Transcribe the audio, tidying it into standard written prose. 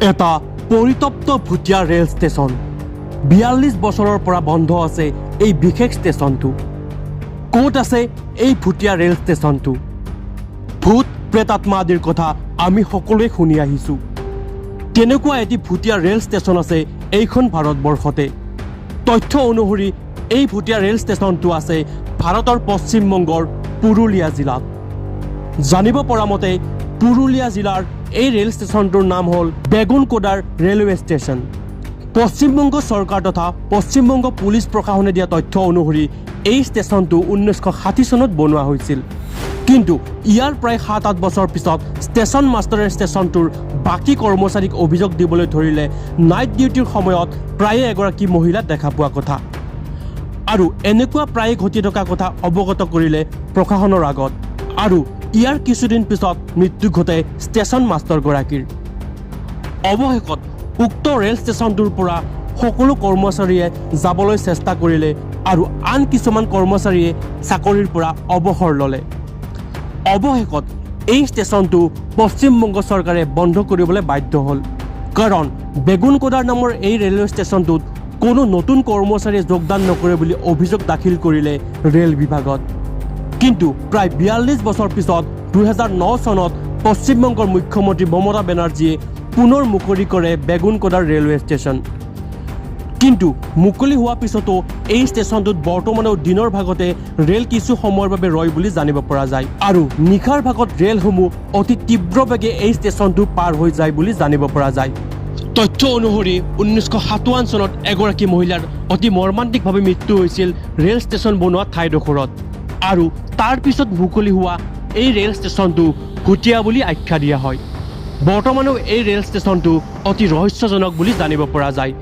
এটা পৰিতপ্ত ভুটীয়া rail station ৪২ বছৰৰ পৰা বন্ধ আছে এই বিশেষ ষ্টেচনটো ক'ত আছে এই ভুটীয়া ৰেল ষ্টেচনটো ভূত প্ৰেতাত্মা আদিৰ কথা আমি সকলোৱে শুনি আহিছোঁ তেনেকুৱা এটি ভুটীয়া ৰেল ষ্টেচন আছে এইখন ভাৰতবৰ্ষতে তথ্য অনুসৰি এই ভুটীয়া ৰেল ষ্টেচনটো আছে ভাৰতৰ পশ্চিমবংগৰ পুৰুলিয়া জিলাত জানিব পৰা মতে পুৰুলিয়া জিলাৰ এই ৰেল ষ্টেচনটোৰ নাম হ'ল বেগুনকোদাৰ ৰেলৱে ষ্টেচন পশ্চিমবংগ চৰকাৰ তথা পশ্চিমবংগ পুলিচ প্ৰশাসনে দিয়া তথ্য অনুসৰি এই ষ্টেচনটো 1960 চনত বনোৱা হৈছিল কিন্তু ইয়াৰ প্ৰায় 7-8 বছৰ পিছত ষ্টেচন মাষ্টাৰে ষ্টেচনটোৰ বাকী কৰ্মচাৰীক অভিযোগ দিবলৈ ধৰিলে নাইট ডিউটিৰ সময়ত প্ৰায়ে এগৰাকী মহিলা দেখা পোৱা কথা আৰু এনেকুৱা প্ৰায়ে ঘটি থকা কথা অৱগত কৰিলে প্ৰশাসনৰ আগত আৰু ইয়াৰ কিছুদিন পিছত মৃত্যু ঘটে ষ্টেচন মাষ্টাৰগৰাকীৰ অৱশেষত উক্ত ৰেল ষ্টেচনটোৰ পৰা সকলো কৰ্মচাৰীয়ে যাবলৈ চেষ্টা কৰিলে আৰু আন কিছুমান কৰ্মচাৰীয়ে চাকৰিৰ পৰা অৱসৰ ল'লে অৱশেষত এই ষ্টেচনটো পশ্চিমবংগ চৰকাৰে বন্ধ কৰিবলৈ বাধ্য হ'ল কাৰণ বেগুনকোদাৰ নামৰ এই ৰেলৱে ষ্টেচনটোত কোনো নতুন কৰ্মচাৰীয়ে যোগদান নকৰে বুলি অভিযোগ দাখিল কৰিলে ৰেল বিভাগত কিন্তু প্ৰায় ৪২ বছৰ পিছত ২০০৯ চনত পশ্চিমবংগৰ মুখ্যমন্ত্ৰী মমতা বেনাৰ্জীয়ে পুনৰ মুকলি কৰে বেগুনকোদাৰ ৰেলৱে ষ্টেচন কিন্তু মুকলি হোৱাৰ পিছতো এই ষ্টেচনটোত বৰ্তমানেও দিনৰ ভাগতে ৰেল কিছু সময়ৰ বাবে ৰয় বুলি জানিব পৰা যায় আৰু নিশাৰ ভাগত ৰেলসমূহ অতি তীব্ৰ বেগে এই ষ্টেচনটো পাৰ হৈ যায় বুলি জানিব পৰা যায় তথ্য অনুসৰি 1957 চনত এগৰাকী মহিলাৰ অতি মৰ্মান্তিকভাৱে মৃত্যু হৈছিল ৰেল ষ্টেচন বনোৱা ঠাইডোখৰত আৰু তাৰ পিছত মুকলি হোৱা এই ৰেল ষ্টেচনটো ভুটীয়া বুলি আখ্যা দিয়া হয় বৰ্তমানেও এই ৰেল ষ্টেচনটো অতি ৰহস্যজনক বুলি জানিব পৰা যায়